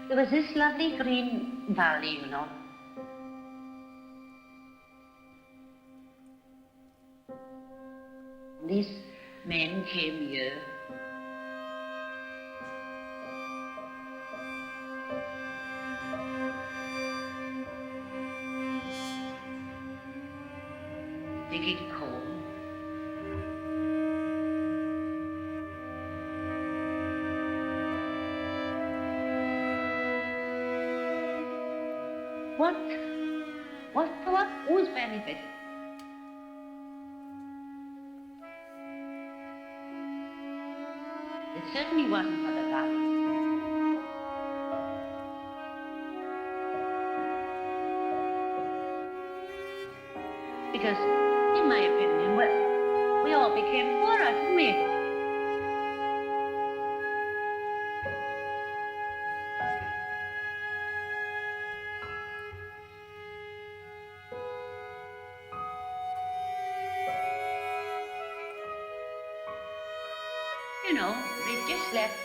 There was this lovely green valley, you know. These men came here. Digging coal. What? Whose benefit? It certainly wasn't for the valley. Because, in my opinion, well, we all became poorer, didn't we? You know, they just left.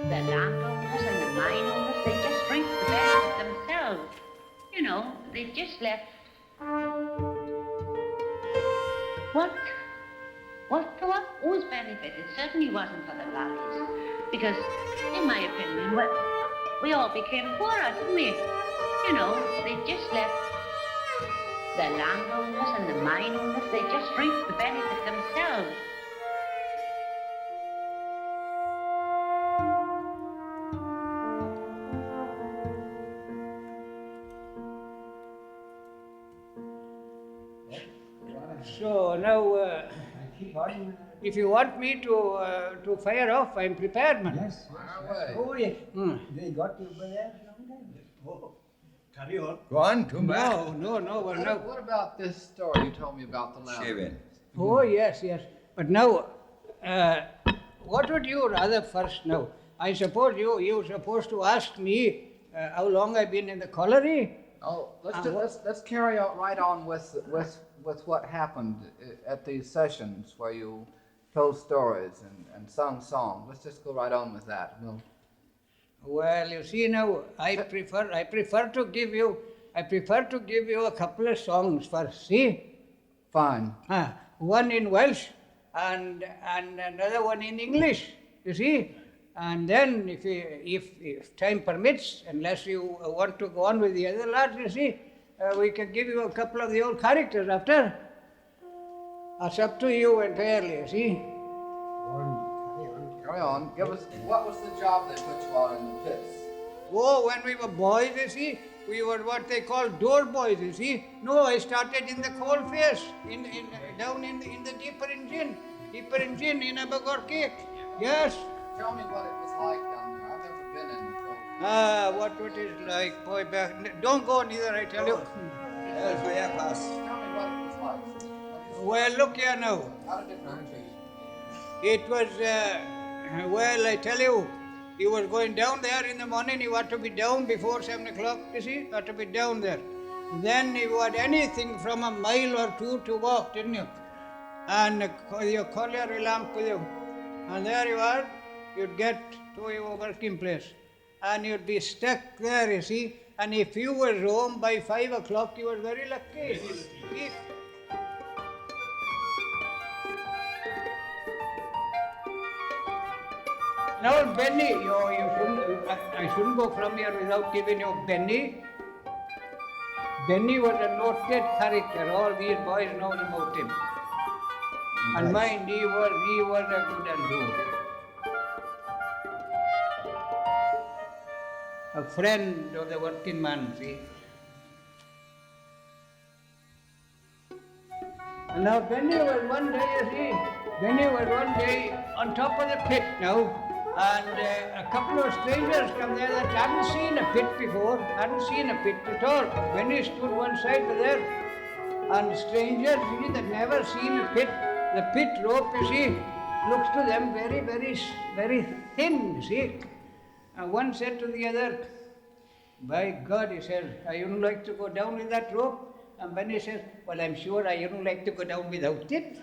The landowners and the mine owners, they just reap the benefit themselves. You know, they just left. Whose benefit? It certainly wasn't for the valleys. Because, in my opinion, well, we all became poorer, didn't we? You know, they just left. The landowners and the mine owners, they just reap the benefit themselves. So now, if you want me to fire off, I'm prepared, man. Yes. Oh, yes. They got you over there. Oh, carry on. Go on, come back. No. Well, now. What about this story you told me about the lamb? Shaving. Oh, yes. But now, what would you rather first now? I suppose you're supposed to ask me how long I've been in the colliery. Oh, let's carry on right on with what happened at these sessions where you told stories and sung songs. Let's just go right on with that. Well, you see now, I prefer to give you a couple of songs first. See, Fine. one in Welsh and another one in English. You see, and then if time permits, unless you want to go on with the other lads, you see, we can give you a couple of the old characters after. It's up to you entirely. You see. Carry on. Give us, what was the job they put you on in the pits? Oh, when we were boys, you see, we were what they call door boys, you see. No, I started in the coal face, down in the deeper engine in Abergorky. Yes. Tell me what it was like down there. I've never been in the coal. What it is like, boy, back. Don't go neither, I tell you. Yes, we have us. Tell me what it was like. Well, look here now. How did it work to you? It was, well, I tell you, you were going down there in the morning, you had to be down before 7 o'clock, you see, you had to be down there. Then you had anything from a mile or two to walk, didn't you? And your colliery lamp with you. And there you are, you'd get to your working place. And you'd be stuck there, you see. And if you were home by 5 o'clock, you were very lucky. Now, Benny, I shouldn't go from here without giving you Benny. Benny was a noted character. All these boys know about him. And mind, he was a good and do. A friend of the working man, see. And now Benny was one day, you see, on top of the pit now. And a couple of strangers come there that hadn't seen a pit before, hadn't seen a pit at all. When he stood one side of there, and strangers, you see, that never seen a pit, the pit rope, you see, looks to them very thin, see. And one said to the other, by God, he said, I wouldn't like to go down with that rope. And Benny says, well, I'm sure I wouldn't like to go down without it.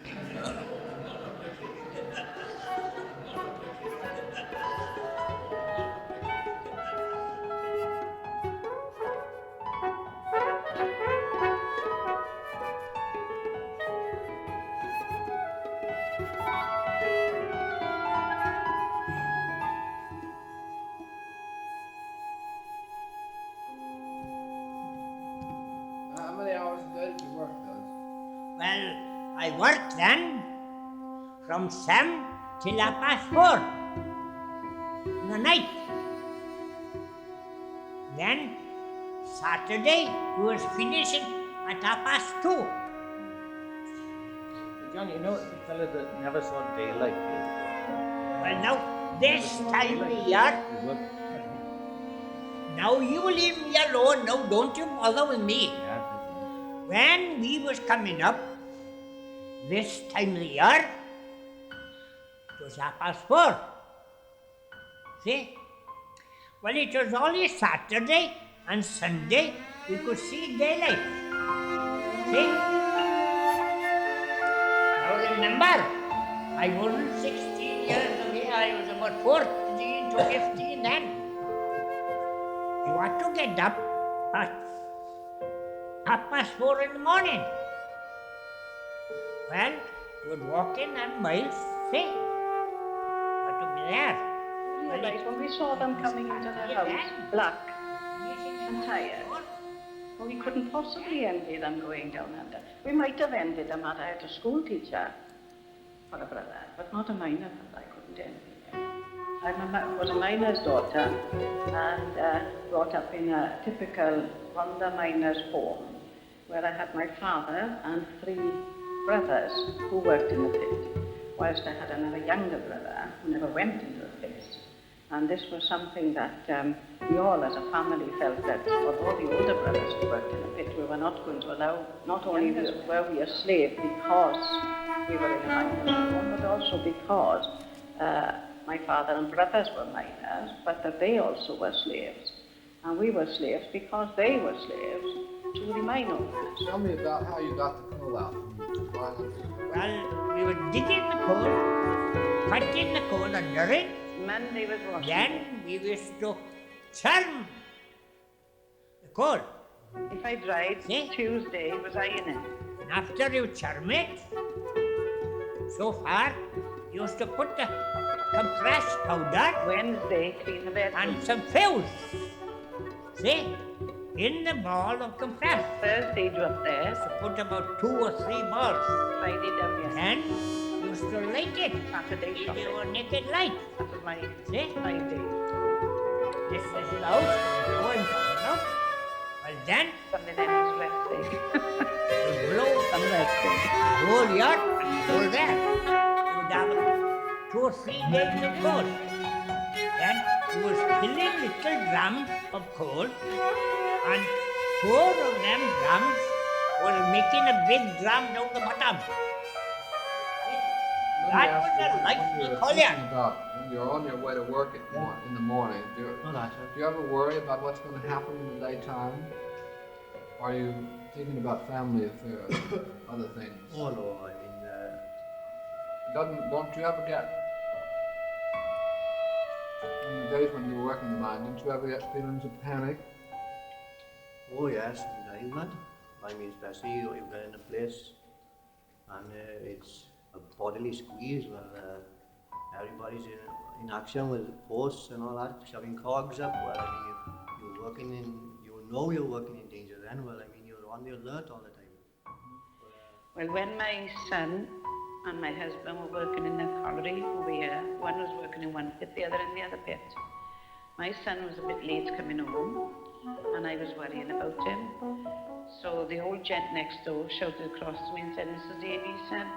How many hours a day did you work those? Well, I worked then from 7 till 4:30 in the night. Then Saturday we was finishing at 2:30. John, you know the fellow that never saw daylight. Well, now this time of year, now you leave me alone. Now don't you bother with me. When we was coming up, this time of the year, it was 4:30. See? Well, it was only Saturday and Sunday we could see daylight. See? Now remember, I wasn't 16 years away, I was about 14 to 15 then. You had to get up at 4:30 in the morning. Well, you would walk in and miles, see? But to be there. Right, when we saw them coming into the house, black and tired, well, we couldn't possibly envy them going down under. We might have envied them had I had a school teacher for a brother, but not a miner brother. I couldn't envy him. I was a miner's daughter and brought up in a typical Rhondda miner's home where I had my father and 3 brothers who worked in the pit, whilst I had another younger brother who never went into the pit. And this was something that we all as a family felt that although the older brothers who worked in the pit, we were not going to allow, not only were we a slave because we were in a miner's home, but also because my father and brothers were miners, but that they also were slaves. And we were slaves because they were slaves to the mine owners. Tell me about how you got the coal out from the island. Well, we were digging the coal, cutting the coal under it. Monday was washing. Then we used to churn the coal. If I dried, See? Tuesday was ironing. And after you churn it, so far, you used to put the compressed powder Wednesday, clean the bedroom. and some fuse. See? In the ball of compressed. Thursday, you up there. So put about 2 or 3 balls. Friday, down here. Then you used to light it. Saturday, With shopping. your naked light. That was my See? 5 days. This is out, going down. Well then, Sunday then was rest day. you blow And rest day. whole yard and go there. You'd have 2 or 3 days of coal. Then you was filling little drums of coal, and 4 of them drums was making a big drum down the bottom. That was the life of the collier. About when you're on your way to work in the morning, do you ever worry about what's going to happen in the daytime? Or are you thinking about family affairs, other things? Oh no, I mean, Don't you ever get, in the days when you were working the mine, didn't you ever get feelings of panic? oh yes, sometimes, man. I mean, especially you get in a place and it's a bodily squeeze where everybody's in action with posts and all that, shoving cogs up. Well, I mean, you're working in, you know you're working in danger then. Well, I mean, you're on the alert all the time. Well, when my son and my husband were working in the colliery over here, one was working in one pit, the other in the other pit. My son was a bit late coming home, and I was worrying about him. So the old gent next door shouted across to me and said, Mrs. Davey said,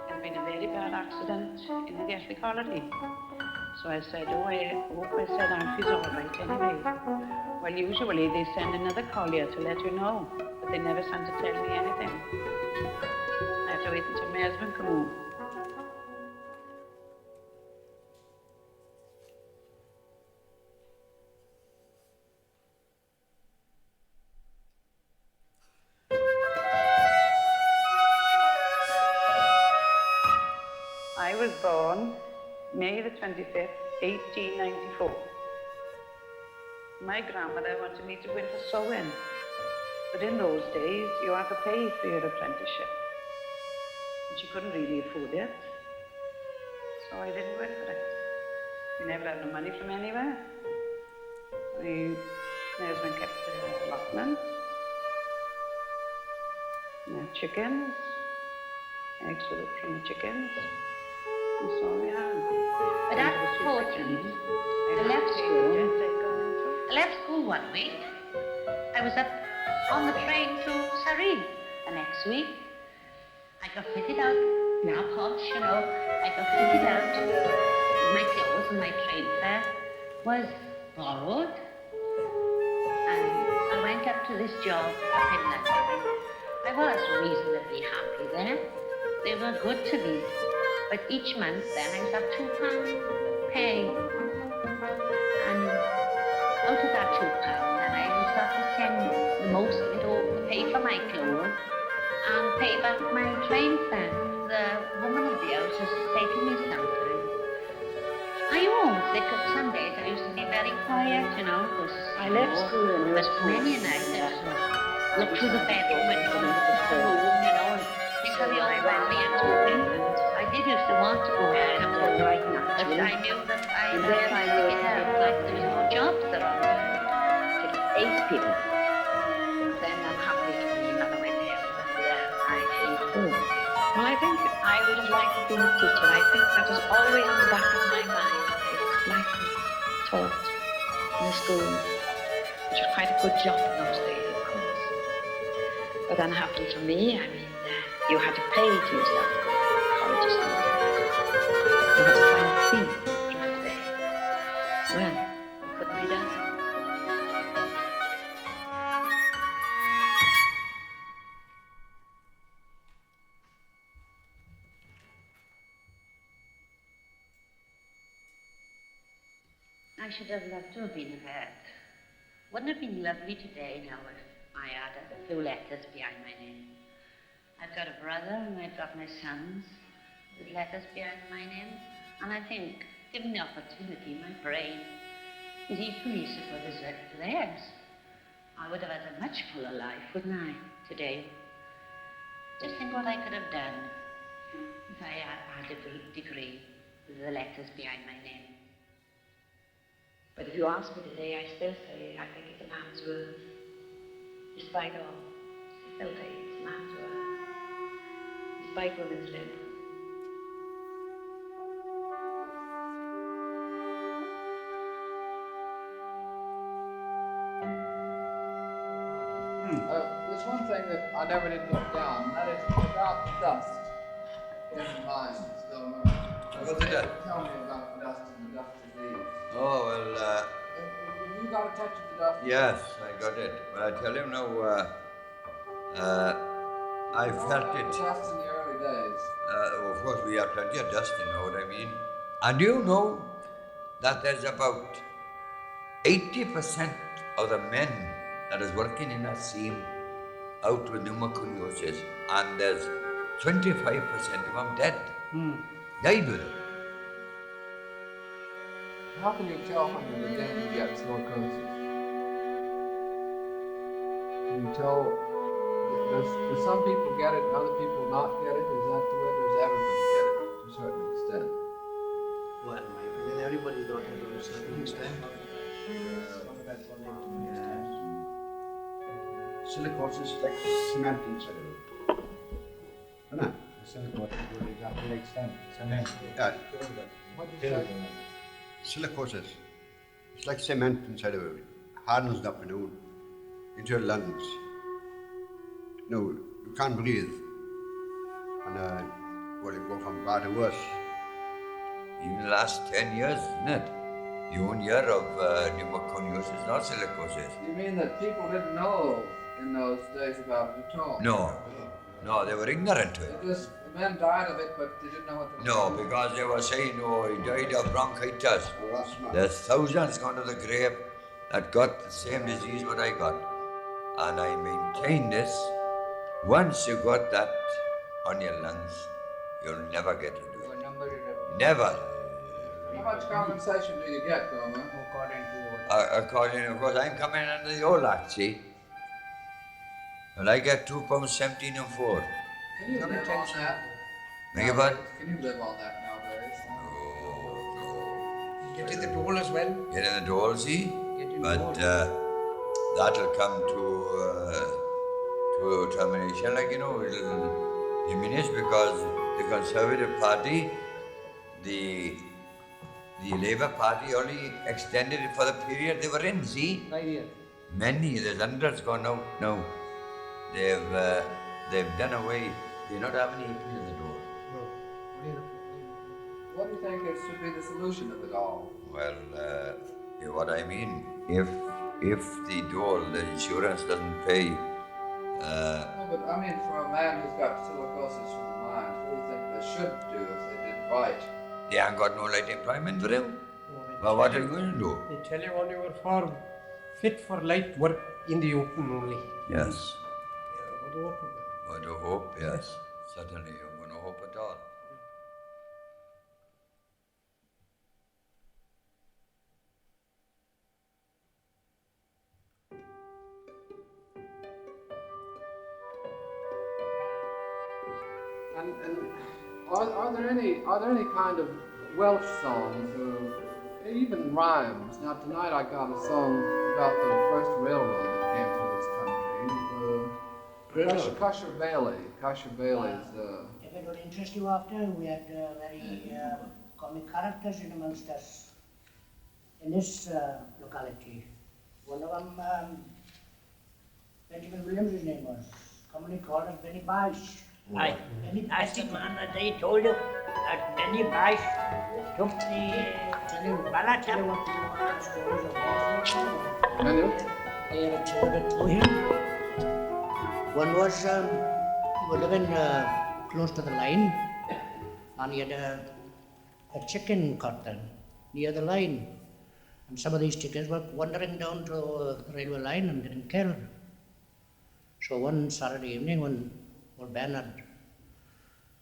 there's been a very bad accident in the Gethley colliery. So I said, oh, I hope, I said, Alfie's all right anyway. Well, usually they send another collier to let you know, but they never sent to tell me anything. I had to wait until my husband come home. I was born May the 25th, 1894. My grandmother wanted me to go in for sewing, but in those days you had to pay for your apprenticeship. And she couldn't really afford it, so I didn't go in for it. We never had no money from anywhere. My husband kept the allotment. We had chickens, eggs from the chickens. And so we had. But at 14, I left school one week. I was up on the train to Surrey. The next week, I got fitted out. Now posh, you know. I got fitted out. My clothes and my train fare was borrowed. And I went up to this job up in London. I was reasonably happy there. They were good to me. But each month then I was up £2 pay. And out of that £2, then I used to have to send the most of it over to pay for my clothes and pay back my train fare. The woman of the house was taking me sometimes. I always think that some days I used to be very quiet, you know, because I left school and but many a night I used to look through the bedroom window into the room, you know, and think of the old family and talking. I did used to want to go out and work right now, but I knew that I had to get out, like there was no jobs around. It was 8 people. Then unhappily for me, Mother went out and I came home. Well, I think I would have liked to be a teacher. I think that was always in the back of my mind. I would like to taught in a school, which was quite a good job in those days, of course. But unhappily for me, I mean, you had to pay to yourself to go to college school. You had to find a fee to stay. Well, it couldn't be done. I should have loved to have been a vet. Wouldn't it have been lovely today now if I had a few letters behind my name? I've got a brother and I've got my sons with letters behind my name. And I think, given the opportunity, my brain is equally so good as theirs. I would have had a much fuller life, wouldn't I, today? Just think what I could have done if I had a degree with the letters behind my name. But if you ask me today, I still say I think it's a man's worth. Despite all, I still say it's a man's worth. Despite women's lib. There's one thing that I never did look down, and that is about dust in minds. Still remember. What's the dust? Tell me about the dust and the dust disease. Oh, well, Have you got a touch of the dust? yes, I got it. But I tell you now, I felt it. Dust in the early days. Of course, we have plenty of dust, you know what I mean? And you know that there's about 80% of the men that is working in a seam out with pneumoconiosis, and there's 25% of them dead. Died with it. How can you tell how many men you get silicosis? Can you tell, does some people get it and other people not get it? Is that the way? Does everybody get it to a certain extent? Well, in my opinion, everybody got it to a certain extent. Silicosis is like cement inside of it. Isn't it? Silicosis will exactly like cement. Yeah. What did you say? Silicosis. It's like cement inside of it. Hardens up, into your lungs. You can't breathe. And it go from bad to worse. Even the last 10 years, isn't it? You won't hear of pneumoconiosis, not silicosis. You mean that people didn't know in those days about it at all? No, they were ignorant to it. The men died of it, but they didn't know what they were No, doing. because they were saying, he died of bronchitis. Oh, that's not. There's thousands gone to the grave that got the same disease what I got. And I maintain this. Once you got that on your lungs, you'll never get rid of it. Never. How much compensation do you get, Gorman? According to your According, of course, I'm coming under the old act, see? Well, I get £2.17 and 4. Can you live on that? Beg your pardon? Can you live on that nowadays? Get in the dole as well. Get in the dole, see? Get in But that'll come to termination, like, it'll diminish because the Conservative Party, the Labour Party only extended it for the period they were in, see? 5 years. Many, there's hundreds gone out now. They've done away. They don't have any appeal in the door. What do you think is should be the solution of it all? Well, what I mean, if the dole, the insurance doesn't pay, No, but I mean, for a man who's got silicosis from the mind, what do you think they should do if they did right? they haven't got no light employment for him. Well, what are you going to do? They tell you on your farm, fit for light work in the open only. Yes. What do you want? What to hope, yes. Certainly, you're going to hope at all. And are there any kind of Welsh songs or even rhymes? Now tonight I got a song about the first railroad that came through this country. Cusher Bailey's. If it would interest you after, we had very comic characters in amongst us in this locality. One of them, Benjamin Williams, his name was, commonly called as Benny Baish. Aye, Benny Baish, the man that they told you that Benny Baish took the ballad tell you what the stories of they had told it to him. One was, he was living close to the line, and he had a chicken curtain near the line. And some of these chickens were wandering down to the railway line and getting killed. So one Saturday evening, when old Bernard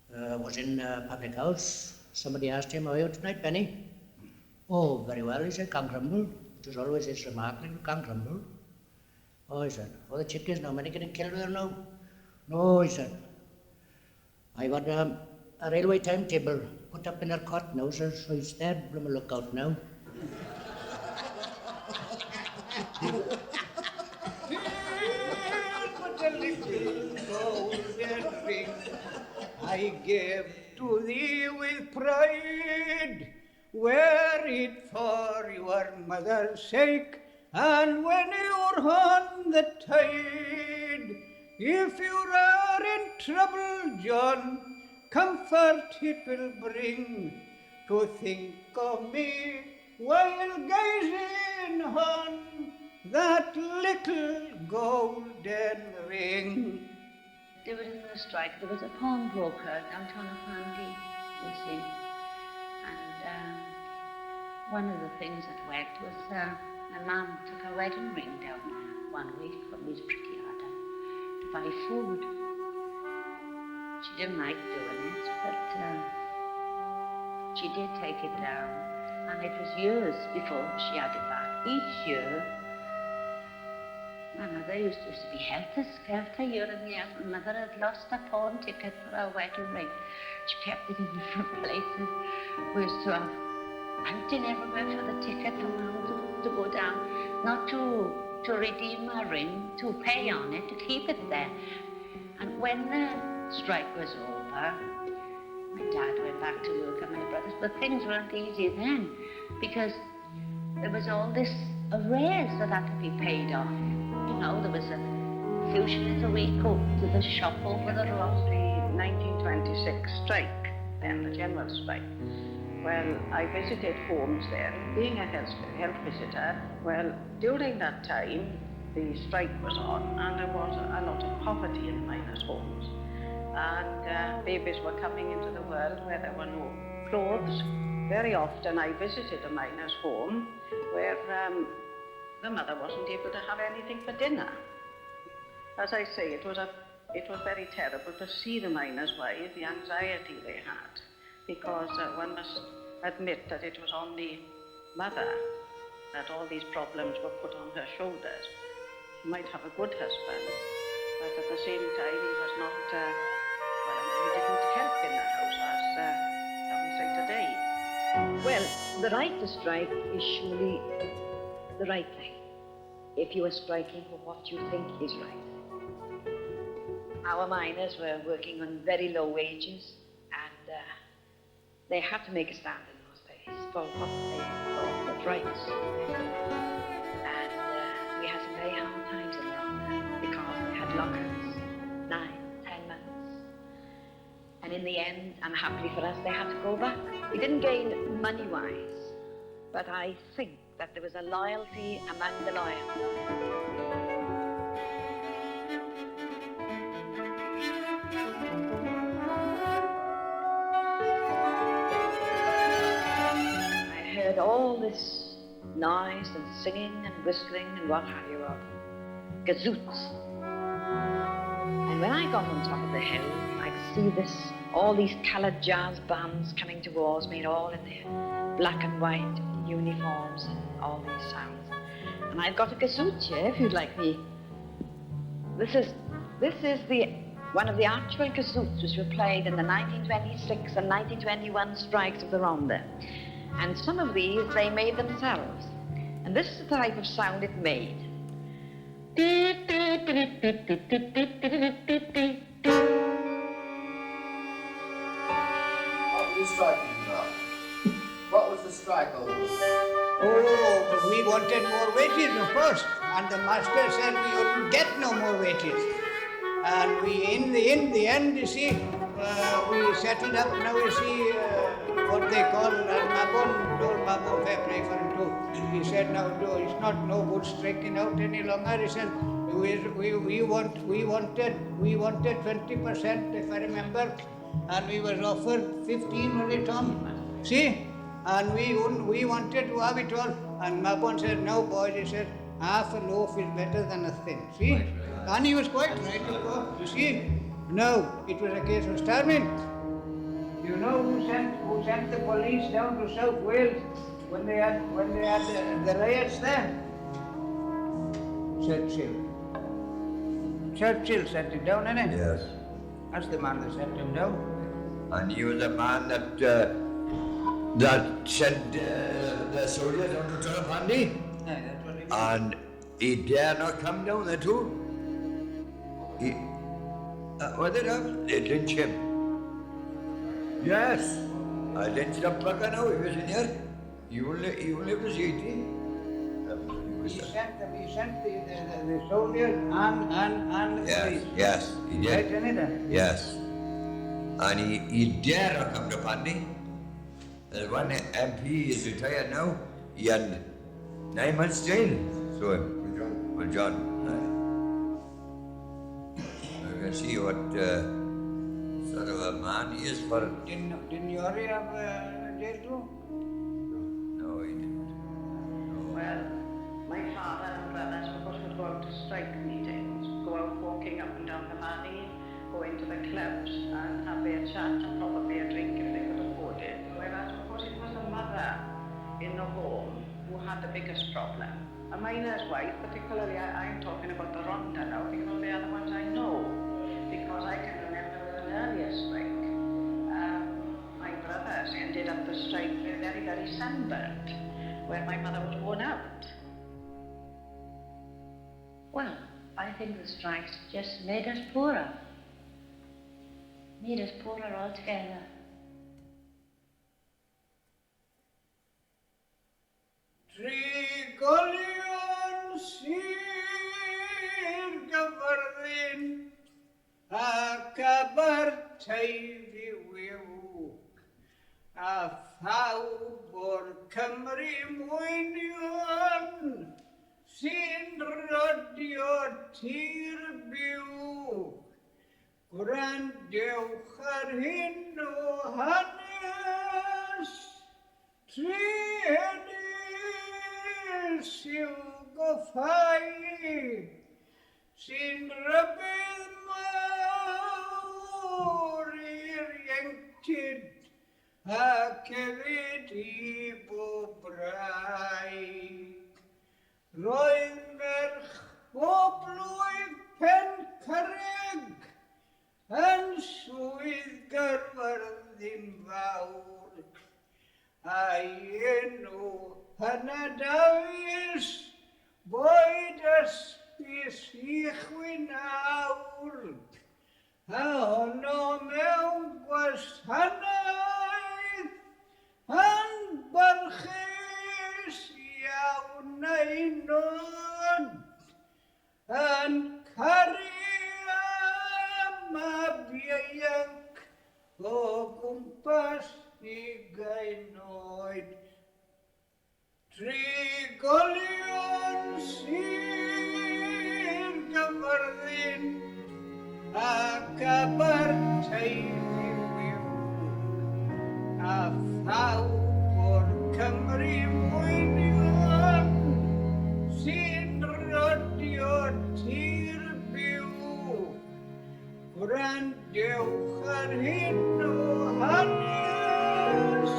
was in a public house, somebody asked him, "How are you tonight, Benny?" "Oh, very well," he said, "can't grumble." It was always his remark, "can't grumble." "Oh," he said, "oh, the chickens, now many getting killed there now?" "No," he said, "I've had a railway timetable put up in our cot now, sir, so he's there, from a lookout now." But a little golden ring I gave to thee with pride. Wear it for your mother's sake, and when you're on the tide, if you are in trouble, John, comfort it will bring to think of me while gazing on that little golden ring. During the strike, there was a pawnbroker down Tonypandy, you see. And one of the things that worked was my mum took a wedding ring down one week from his pretty harder to buy food. She didn't like doing it, but she did take it down. And it was years before she had it back. Each year, my mother used to be helter-skelter year and year. My mother had lost a pawn ticket for our wedding ring. She kept it in different places. We used to have hunting everywhere for the ticket for Mum to go down, not to redeem my ring, to pay on it, to keep it there. And when the strike was over, my dad went back to work and my brothers, but things weren't easy then because there was all this arrears that had to be paid off. You know, there was a few shillings a week to the shop over the road. The 1926 strike, then the general strike. Well, I visited homes then, being a health visitor. Well, during that time, the strike was on and there was a lot of poverty in miners' homes. And babies were coming into the world where there were no clothes. Very often I visited a miner's home where the mother wasn't able to have anything for dinner. As I say, it was very terrible to see the miners' wives, the anxiety they had. because one must admit that it was on the mother that all these problems were put on her shoulders. She might have a good husband, but at the same time he was not, he didn't help in the house as we say today. Well, the right to strike is surely the right thing, if you are striking for what you think is right. Our miners were working on very low wages, and they had to make a stand in those days for what they thought was right. And we had some very hard times in London because we had lockouts, 9, 10 months. And in the end, unhappily for us, they had to go back. We didn't gain money-wise, but I think that there was a loyalty among the loyal. All this noise and singing and whistling and what have you of gazoots. And when I got on top of the hill, I could see all these coloured jazz bands coming towards me, all in their black and white uniforms and all these sounds. And I've got a gazoot here, if you'd like me. This is one of the actual gazoots which were played in the 1926 and 1921 strikes of the Ronde. And some of these they made themselves. And this is the type of sound it made. What were you striking about? What was the strike over? Oh, but we wanted more wages, of course. And the master said we wouldn't get no more wages. And we, in the end, you see, we settled up. Now you see what they call Mabon fair play for him too. He said, now it's not no good striking out any longer. He said, we wanted 20%, if I remember, and we was offered 15 only, Tom. See, and we wanted to have it all. And Mabon said, no boys, he said, half a loaf is better than a thin. See, and he was quite right, of course. You see, no, it was a case of starving. You know who sent the police down to South Wales when they had the riots there? Churchill. Churchill sent him down, innit? Yes. That's the man that sent him down. And he was a man that sent the soldiers down to Tonypandy. Yeah, that's what he did. And he dare not come down there too. What did happen? They lynched him. Yes. I lynched up back now. He was in here. He only was 18. He sent the soldiers and the police. Yes, he did. Right, innit? Yes. And he dare not come to Pandy. There's one MP is retired now. He had 9 months jail. So with John. You can see what sort of a man he is for. Didn't Yori have jail too? No, he didn't. Well, my father and brothers would go out to strike meetings, go out walking up and down the Mani, go into the clubs and have their chat and probably a drink if they could afford it. Whereas, of course, it was the mother in the home who had the biggest problem. A miner's wife, particularly, I'm talking about the Ronda now because they are the ones I know. Because I can remember with an earlier strike, my brothers ended up the strike very, very sunburnt, where my mother was worn out. Well, I think the strikes just made us poorer. Made us poorer altogether. Trigolion sir gavardin akabar teivi wew a fawr bor Cymru mwynion sy'n rodio tir byw gwrandewch ar hyn o hanes tri sy'n goffau sy'n rybydd mawr i'r ieuenctid Cefydi Bwbraig. Roedd merch o blwyf pen carreg yn swydd gyrfyrddin fawr. A'i enw hynna Dafis, boed ysbys I chwynawr. A honno mewn gwasanaeth yn barchus iawn ei nod, yn caru am a biaianc o gwmpas ugain oed. Trigolion Sir Gyfyrddin ac Aberteifi Wiw, a phawb o'r Cymru mwynion sy'n rodio tir byw. Gwrandiwch ar hyn o hanes,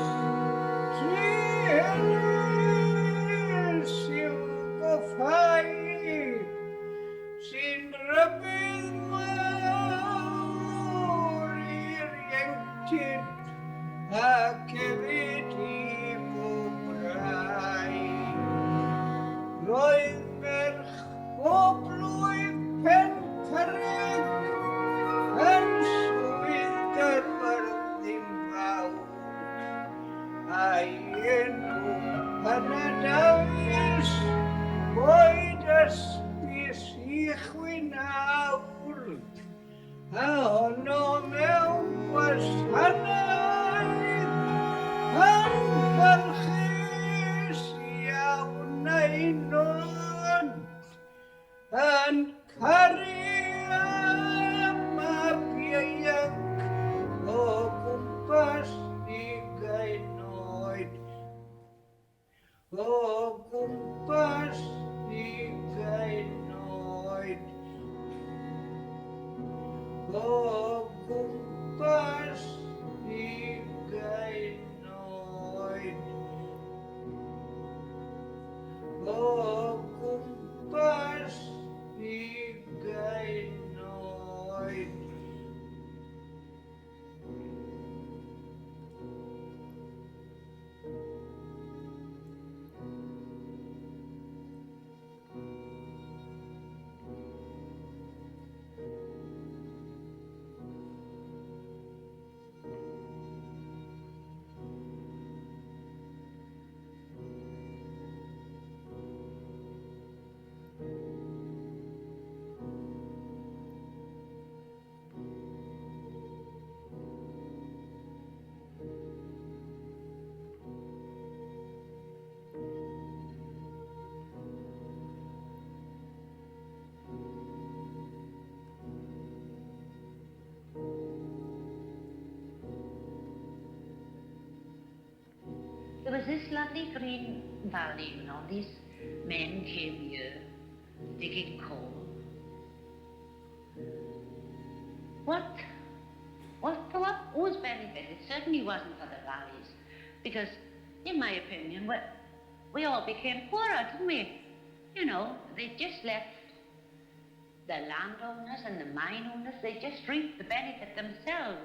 Trihynys i'w goffau, sy'n rybydd mawr i'r ieuenctid ac hefyd I Bwbraig. Roedd merch o blwyf pen carreg yn swydd gyrfyrddin fawr. A'i enw hynna Dafis, boed ysbys I chwynawr. A honno mewn gwasanaeth yn barchus iawn ei nod, yn caru am a biaianc o gwmpas ugain oed. O gwmpas ugain oed. O gwmpas ugain oed. O gwmpas ugain oed. There was this lovely green valley, you know, these men came here digging coal. Whose benefit? It certainly wasn't for the valleys, because, in my opinion, we all became poorer, didn't we? You know, they just left the landowners and the mine owners, they just reaped the benefit themselves.